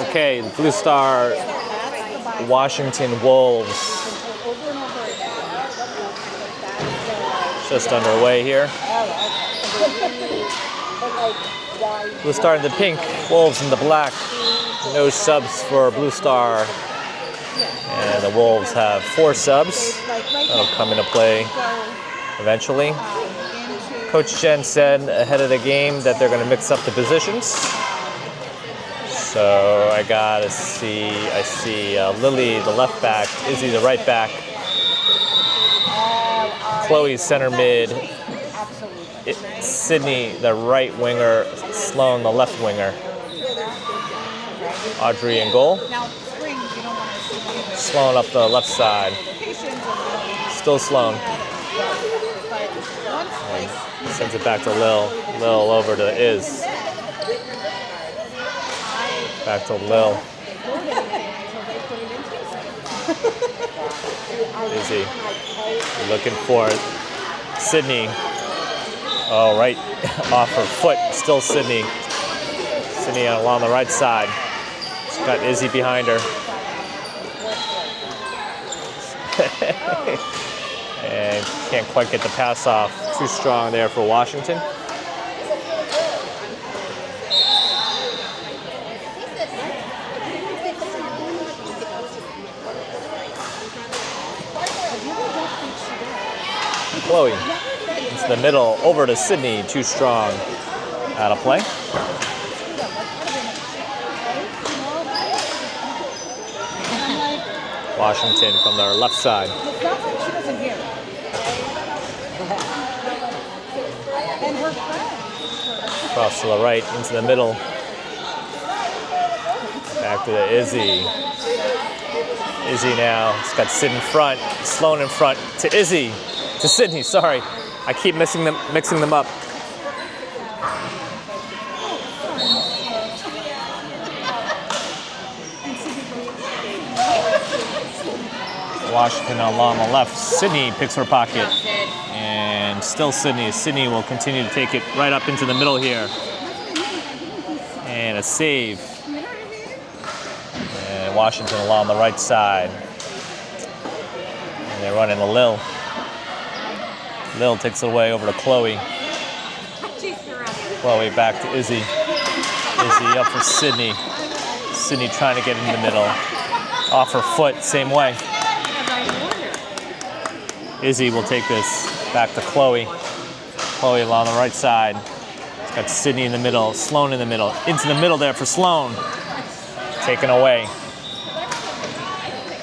Okay, the Blue Star Washington Wolves just underway here. Blue Star in the pink, Wolves in the black. No subs for Blue Star. And the Wolves have 4 subs. That'll come into play eventually. Coach Jen said ahead of the game that they're going to mix up the positions. So I see Lily, the left back, Izzy, the right back, Chloe, center mid, Sydney, the right winger, Sloan, the left winger, Audrey in goal. Sloan up the left side. Still Sloan. And sends it back to Lil. Lil over to Iz. Back to Lil. Izzy looking for it. Sydney. Oh, right off her foot. Still Sydney. Sydney along the right side. She's got Izzy behind her. And can't quite get the pass off. Too strong there for Washington. Chloe into the middle, over to Sydney, too strong. Out of play. Washington from their left side. Cross to the right, into the middle. Back to the Izzy. Izzy now, he's got Sid in front, Sloan in front, to Izzy. To Sydney, sorry. I keep mixing them up. Washington along the left. Sydney picks her pocket. And still Sydney. Sydney will continue to take it right up into the middle here. And a save. And Washington along the right side. And they're running a Lil. Lil takes it away over to Chloe. Chloe back to Izzy. Izzy up for Sydney. Sydney trying to get in the middle. Off her foot, same way. Izzy will take this back to Chloe. Chloe along the right side. It's got Sydney in the middle, Sloan in the middle. Into the middle there for Sloan. Taken away.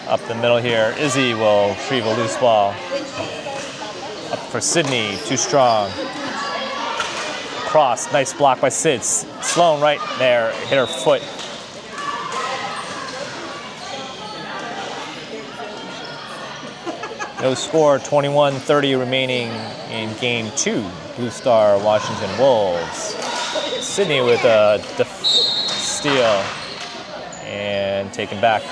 Up the middle here. Izzy will retrieve a loose ball. Up for Sydney, too strong. Cross, nice block by Sid. Sloan right there, hit her foot. No score, 21:30 remaining in game 2. Blue Star, Washington Wolves. Sydney with a steal and taken back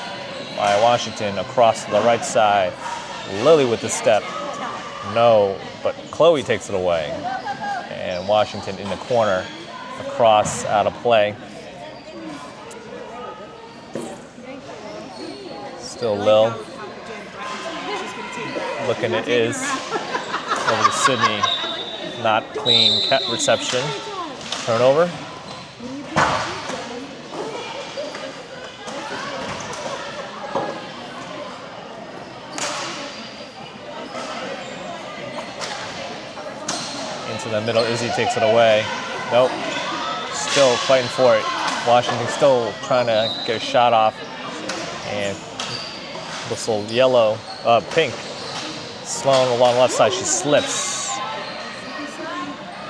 by Washington across to the right side. Lily with the step. No, but Chloe takes it away. And Washington in the corner, across, out of play. Still Lil. Looking at Iz. Over to Sydney. Not clean reception. Turnover. Into the middle, Izzy takes it away. Nope. Still fighting for it. Washington still trying to get a shot off. And whistle yellow, pink. Sloan along the left side, she slips.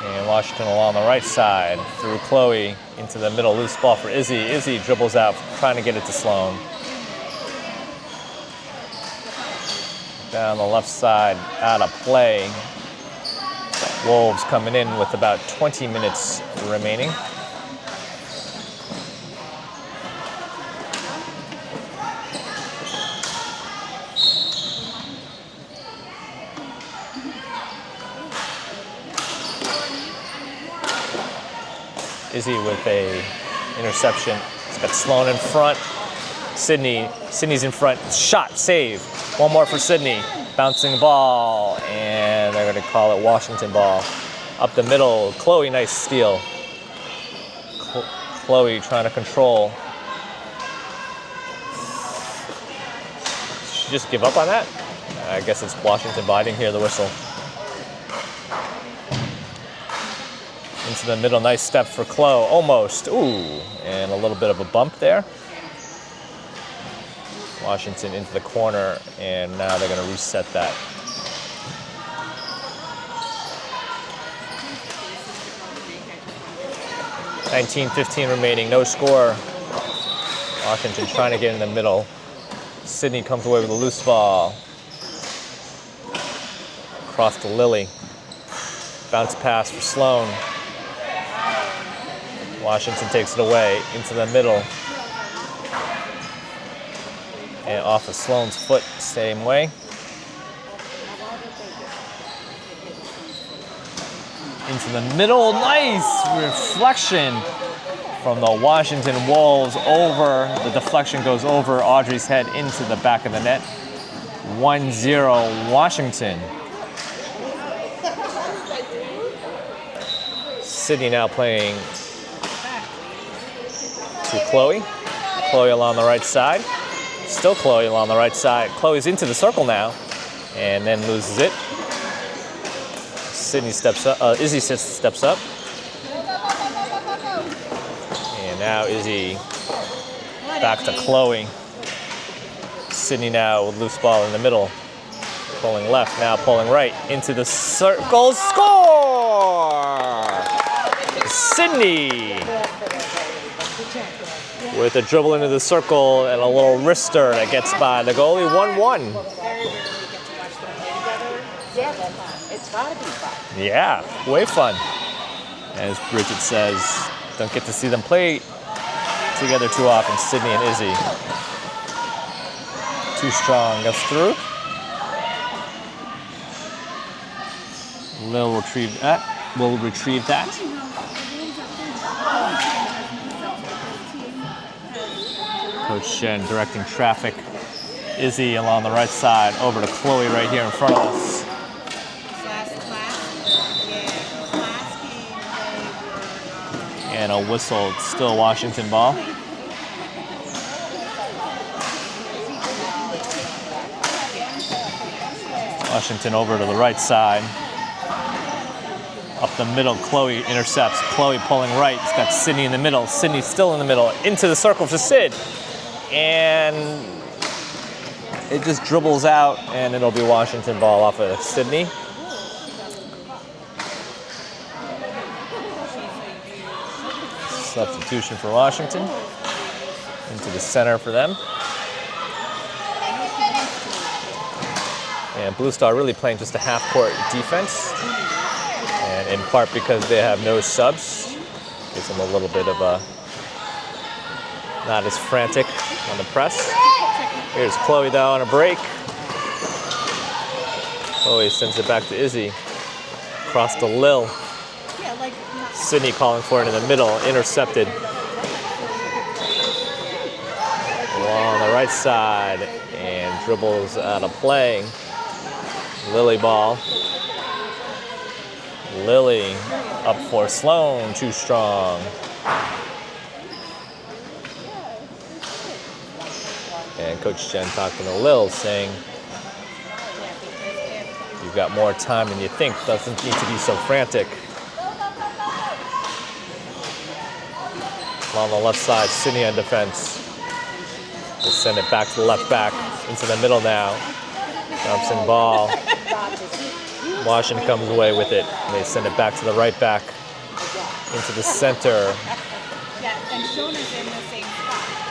And Washington along the right side, through Chloe, into the middle, loose ball for Izzy. Izzy dribbles out, trying to get it to Sloan. Down the left side, out of play. Wolves coming in with about 20 minutes remaining. Izzy with a interception. He's got Sloan in front. Sydney's in front. Shot, save. One more for Sydney. Bouncing ball, and they're going to call it Washington ball. Up the middle, Chloe, nice steal. Chloe trying to control. Did she just give up on that? I guess it's Washington, but I didn't hear the whistle. Into the middle, nice step for Chloe, almost. Ooh, and a little bit of a bump there. Washington into the corner, and now they're going to reset that. 19:15 remaining, no score. Washington trying to get in the middle. Sydney comes away with a loose ball. Across to Lily. Bounce pass for Sloan. Washington takes it away into the middle. And off of Sloan's foot, same way. Into the middle, nice reflection from the Washington Wolves over. The deflection goes over Audrey's head into the back of the net. 1-0 Washington. Sydney now playing to Chloe. Chloe along the right side. Still Chloe along the right side. Chloe's into the circle now, and then loses it. Sydney steps up. Izzy steps up, and now Izzy back to Chloe. Sydney now with loose ball in the middle, pulling left now, pulling right into the circle. Score! Sydney with a dribble into the circle and a little wrister that gets by the goalie. 1-1. It's gotta be fun. Yeah, way fun. As Bridget says, don't get to see them play together too often, Sydney and Izzy. Too strong, goes through. Lil will retrieve that. Coach Shen directing traffic. Izzy along the right side, over to Chloe right here in front of us. And a whistle, it's still Washington ball. Washington over to the right side. Up the middle, Chloe intercepts. Chloe pulling right, it's got Sydney in the middle. Sydney still in the middle, into the circle for Sid. And it just dribbles out, and it'll be Washington ball off of Sydney. Substitution for Washington. Into the center for them. And Blue Star really playing just a half-court defense. And in part because they have no subs. Gives them a little bit of a, not as frantic on the press. Here's Chloe though on a break. Chloe sends it back to Izzy. Across to Lil. Sydney calling for it in the middle, intercepted. On the right side, and dribbles out of play. Lily ball. Lily up for Sloan, too strong. And Coach Jen talking to Lil, saying, you've got more time than you think, doesn't need to be so frantic. On the left side, Sydney on defense. We'll send it back to the left back, into the middle now. Thompson ball. Washington comes away with it. They send it back to the right back, into the center.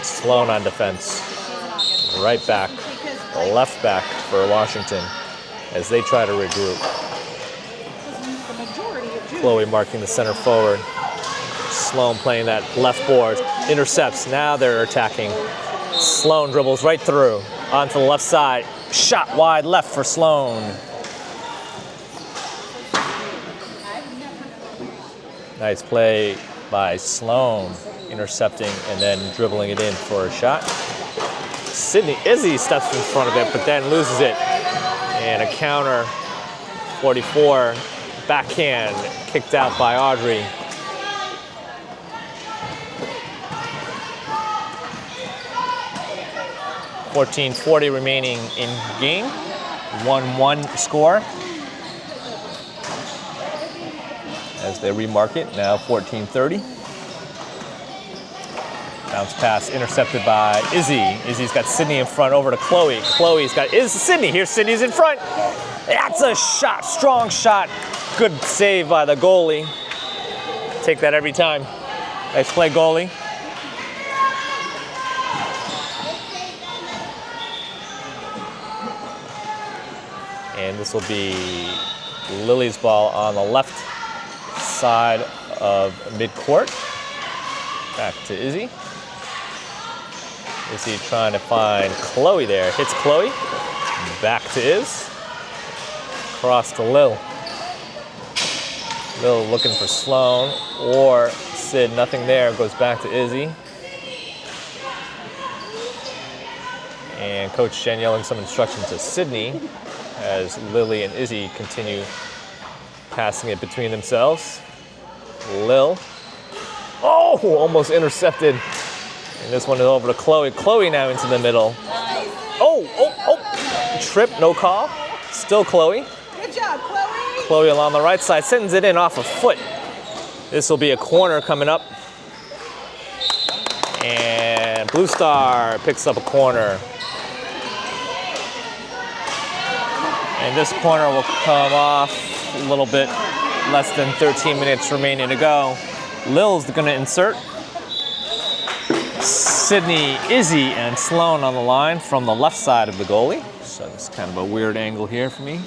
Sloan on defense. Right back, left back for Washington as they try to regroup. Chloe marking the center forward. Sloan playing that left board, intercepts, now they're attacking. Sloan dribbles right through, onto the left side, shot wide left for Sloan. Nice play by Sloan, intercepting and then dribbling it in for a shot. Izzy steps in front of it, but then loses it. And a counter, 44, backhand, kicked out by Audrey. .40 remaining in game. 1-1 score. As they remark it, now 14:30. Bounce pass intercepted by Izzy. Izzy's got Sydney in front over to Chloe. Chloe's got Sydney. Here's Sydney's in front. That's a shot, strong shot. Good save by the goalie. Take that every time. Nice play, goalie. And this will be Lily's ball on the left side of midcourt. Back to Izzy. Izzy trying to find Chloe there. Hits Chloe. Back to Iz. Cross to Lil. Lil looking for Sloan or Sid. Nothing there. Goes back to Izzy. And Coach Jen yelling some instructions to Sydney as Lily and Izzy continue passing it between themselves. Lil. Oh, almost intercepted. And this one is over to Chloe. Chloe now into the middle. Oh. Trip, no call. Still Chloe. Good job, Chloe. Chloe along the right side, sends it in off a foot. This will be a corner coming up. And Blue Star picks up a corner. And this corner will come off a little bit less than 13 minutes remaining to go. Lil's gonna insert. Sydney, Izzy, and Sloan on the line from the left side of the goalie. So it's kind of a weird angle here for me.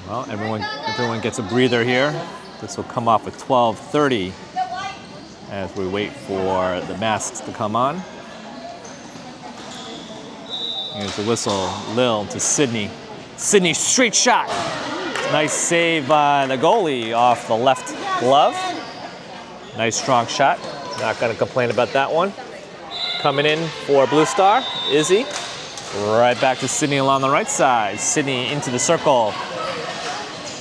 Well, everyone gets a breather here. This will come off at 12:30 as we wait for the masks to come on. Here's the whistle. Lil to Sydney. Sydney, straight shot. Nice save by the goalie off the left glove. Nice strong shot. Not going to complain about that one. Coming in for Blue Star, Izzy. Right back to Sydney along the right side. Sydney into the circle.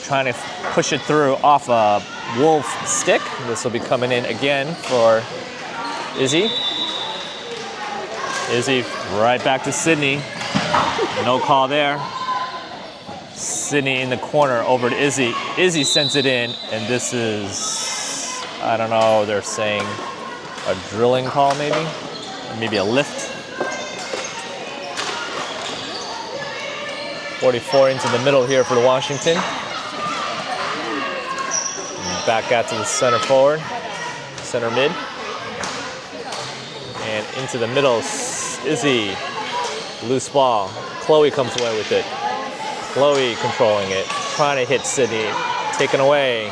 Trying to push it through off a wolf stick. This will be coming in again for Izzy. Izzy right back to Sydney. No call there. Sydney in the corner over to Izzy. Izzy sends it in, and this is, I don't know, they're saying a drilling call maybe? Or maybe a lift. 44 into the middle here for the Washington. Back out to the center forward, center mid. And into the middle, Izzy, loose ball. Chloe comes away with it. Chloe controlling it, trying to hit Sydney, taken away.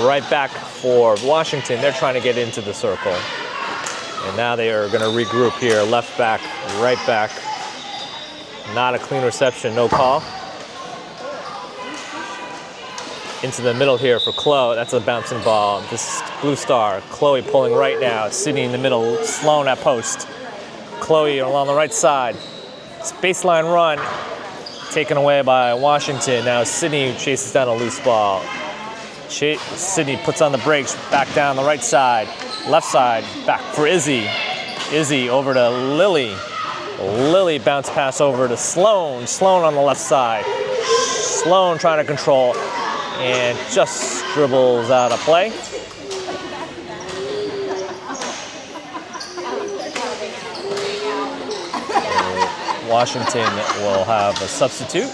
Right back for Washington, they're trying to get into the circle. And now they are gonna regroup here, left back, right back. Not a clean reception, no call. Into the middle here for Chloe. That's a bouncing ball. This is Blue Star. Chloe pulling right now. Sydney in the middle. Sloan at post. Chloe along the right side. It's baseline run. Taken away by Washington. Now Sydney chases down a loose ball. Sydney puts on the brakes. Back down the right side. Left side. Back for Izzy. Izzy over to Lily. Lily bounce pass over to Sloan. Sloan on the left side. Sloan trying to control. And just dribbles out of play. Washington will have a substitute.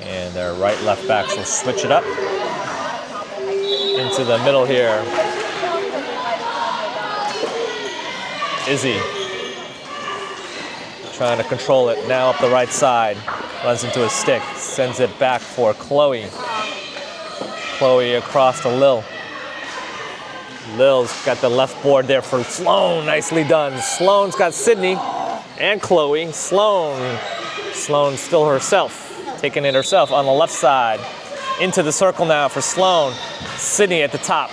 And their right-left backs will switch it up. Into the middle here. Izzy trying to control it. Now up the right side. Runs into a stick, sends it back for Chloe. Chloe across to Lil. Lil's got the left board there for Sloan. Nicely done. Sloan's got Sydney and Chloe. Sloan still herself, taking it herself on the left side. Into the circle now for Sloan. Sydney at the top.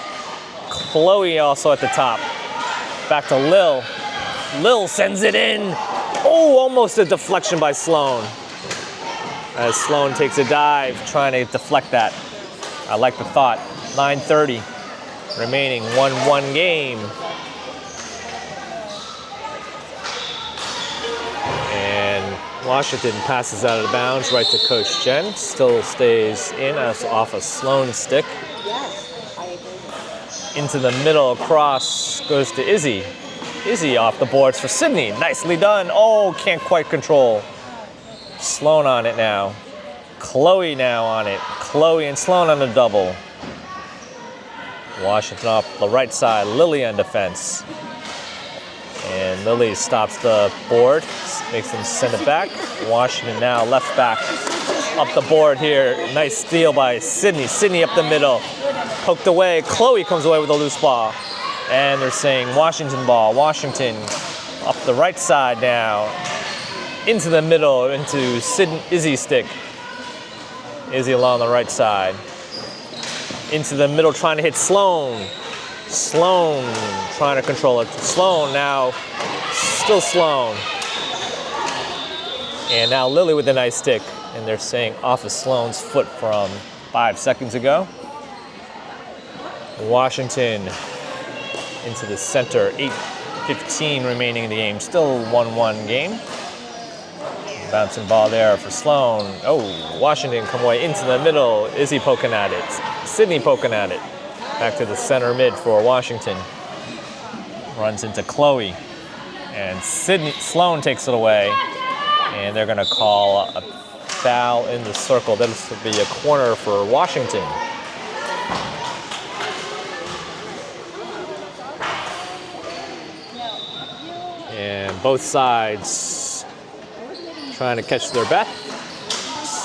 Chloe also at the top. Back to Lil. Lil sends it in. Oh, almost a deflection by Sloan. As Sloan takes a dive, trying to deflect that. I like the thought. 9:30 remaining, 1-1 game. And Washington passes out of the bounds right to Coach Jen. Still stays in as off a Sloan stick. Yes, I agree. Into the middle, across goes to Izzy. Izzy off the boards for Sydney. Nicely done. Oh, can't quite control. Sloan on it now. Chloe now on it. Chloe and Sloan on the double. Washington off the right side. Lily on defense. And Lily stops the board. Makes them send it back. Washington now left back. Up the board here. Nice steal by Sydney. Sydney up the middle. Poked away. Chloe comes away with a loose ball. And they're saying Washington ball. Washington up the right side now. Into the middle, into Izzy's stick. Izzy along the right side. Into the middle, trying to hit Sloan. Sloan trying to control it. Sloan now, still Sloan. And now Lily with a nice stick. And they're saying off of Sloan's foot from 5 seconds ago. Washington into the center, 8:15 remaining in the game. Still 1-1 game. Bouncing ball there for Sloan. Oh, Washington come away into the middle. Izzy poking at it. Sydney poking at it. Back to the center mid for Washington. Runs into Chloe. And Sloan takes it away. And they're going to call a foul in the circle. This will be a corner for Washington. And both sides trying to catch their breath.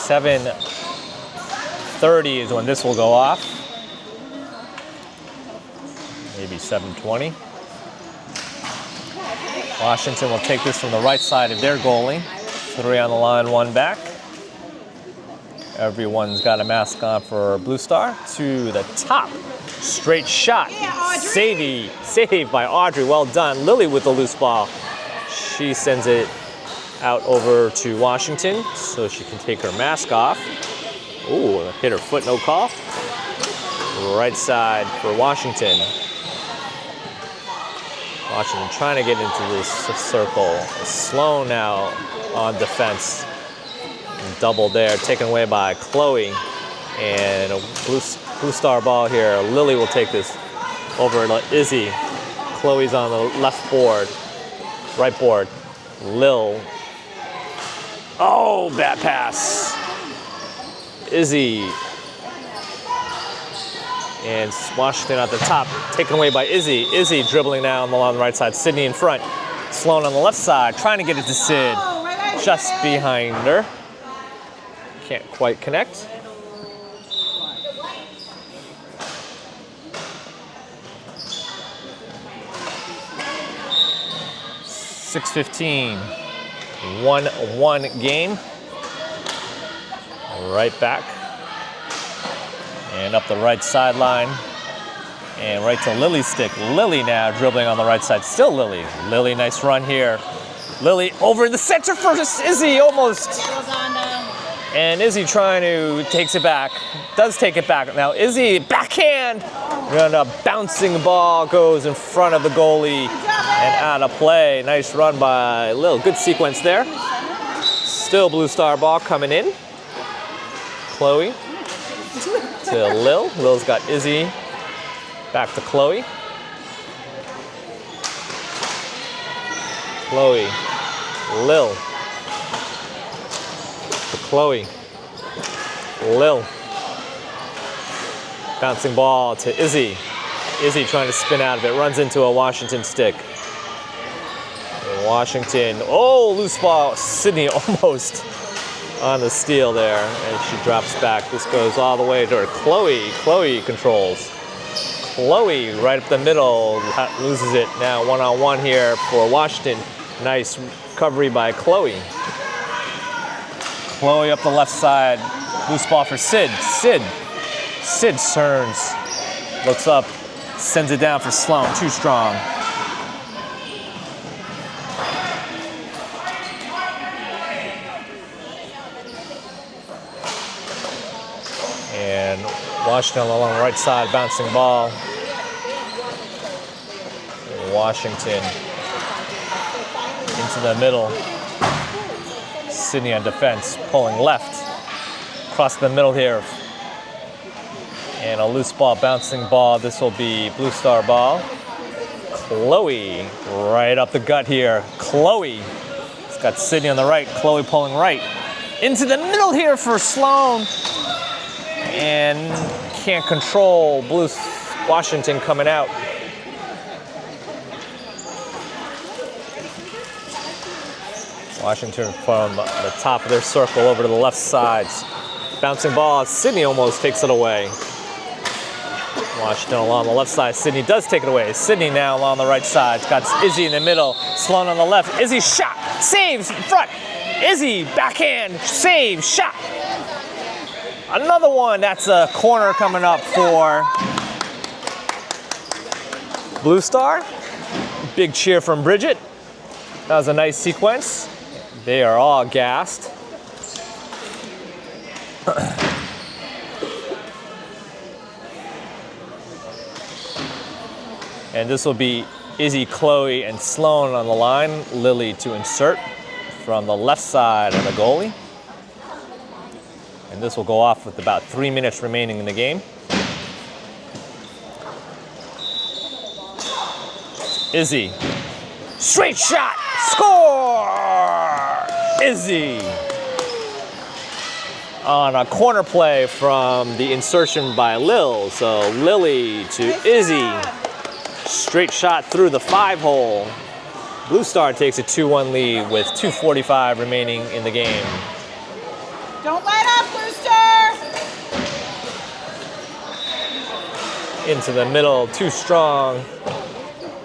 7:30 is when this will go off. Maybe 7:20. Washington will take this from the right side of their goalie. 3 on the line, 1 back. Everyone's got a mask on for Blue Star. To the top. Straight shot. Saved by Audrey. Well done. Lily with the loose ball. She sends it out over to Washington so she can take her mask off. Ooh, hit her foot, no call. Right side for Washington. Washington trying to get into this circle. Sloan now on defense. Double there, taken away by Chloe. And a blue star ball here. Lily will take this over to Izzy. Chloe's on the left board. Right board. Lil. Oh, bad pass. Izzy. And Washington at the top, taken away by Izzy. Izzy dribbling now along the right side. Sydney in front. Sloan on the left side, trying to get it to Sid. Just behind her. Can't quite connect. .6:15. 1-1 game. Right back. And up the right sideline. And right to Lily's stick. Lily now dribbling on the right side. Still Lily. Lily, nice run here. Lily over in the center for Izzy, almost. And Izzy trying to, takes it back. Does take it back. Now Izzy, backhand. And a bouncing ball goes in front of the goalie and out of play. Nice run by Lil. Good sequence there. Still Blue Star ball coming in. Chloe to Lil. Lil's got Izzy. Back to Chloe. Chloe. Lil. To Chloe. Lil. Bouncing ball to Izzy. Izzy trying to spin out of it. Runs into a Washington stick. Washington. Oh, loose ball. Sydney almost on the steal there. And she drops back. This goes all the way to her. Chloe. Chloe controls. Chloe right up the middle, loses it now one-on-one here for Washington. Nice recovery by Chloe. Chloe up the left side, loose ball for Sid. Sid turns, looks up, sends it down for Sloan, too strong. And Washington along the right side, bouncing ball. Washington into the middle. Sydney on defense, pulling left. Across the middle here. And a loose ball, bouncing ball. This will be Blue Star ball. Chloe right up the gut here. Chloe. It's got Sydney on the right, Chloe pulling right. Into the middle here for Sloan. And can't control Washington coming out. Washington from the top of their circle over to the left side. Bouncing ball, Sydney almost takes it away. Washington along the left side, Sydney does take it away. Sydney now along the right side, got Izzy in the middle, Sloan on the left. Izzy shot, saves, in front. Izzy, backhand, save, shot. Another one, that's a corner coming up for Blue Star. Big cheer from Bridget. That was a nice sequence. They are all gassed. And this will be Izzy, Chloe, and Sloan on the line. Lily to insert from the left side of the goalie. And this will go off with about 3 minutes remaining in the game. Izzy, straight shot, score! Izzy. On a corner play from the insertion by Lil. So Lily to Izzy. Straight shot through the 5-hole. Blue Star takes a 2-1 lead with 2:45 remaining in the game. Don't let up, Blue Star! Into the middle, too strong.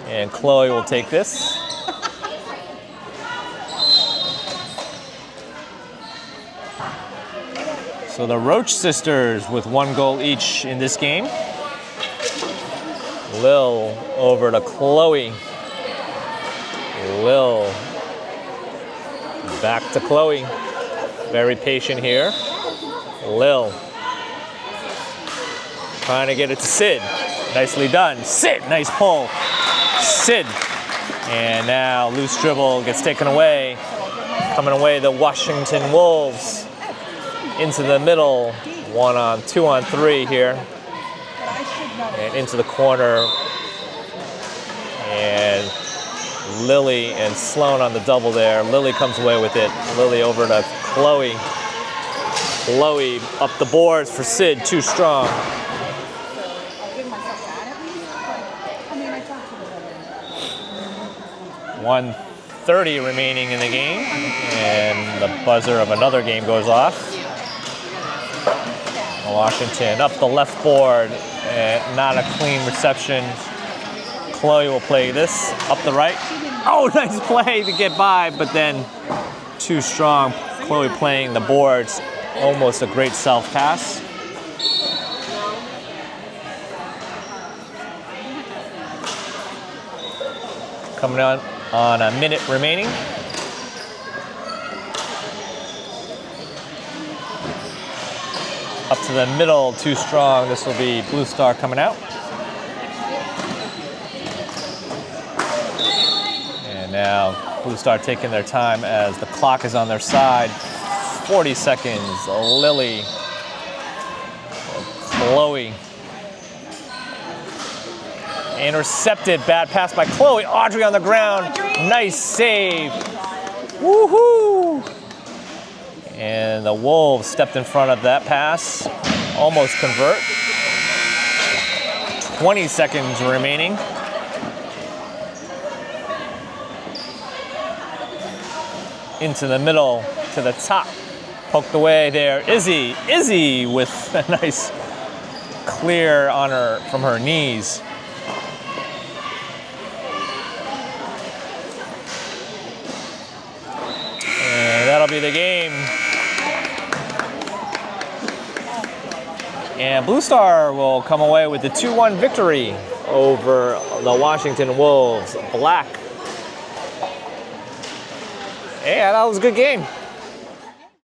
And Chloe will take this. So the Roche sisters with 1 goal each in this game. Lil over to Chloe. Lil back to Chloe. Very patient here. Lil trying to get it to Sid. Nicely done. Sid, nice pull. Sid. And now loose dribble gets taken away. Coming away the Washington Wolves. Into the middle. 2-on-3 here. And into the corner. And Lily and Sloan on the double there. Lily comes away with it. Lily over to Chloe. Chloe up the boards for Sid, too strong. 1:30 remaining in the game, and the buzzer of another game goes off. Washington up the left board, not a clean reception. Chloe will play this up the right. Oh, nice play to get by, but then too strong. Chloe playing the boards, almost a great self pass. Coming on a minute remaining. Up to the middle, too strong. This will be Blue Star coming out. And now Blue Star taking their time as the clock is on their side. 40 seconds. Lily. Chloe. Intercepted. Bad pass by Chloe. Audrey on the ground. Nice save. Woohoo! And the Wolves stepped in front of that pass. Almost convert. 20 seconds remaining. Into the middle, to the top. Poked away there. Izzy with a nice clear on her from her knees. And that'll be the game. And Blue Star will come away with the 2-1 victory over the Washington Wolves. Black. Yeah, that was a good game.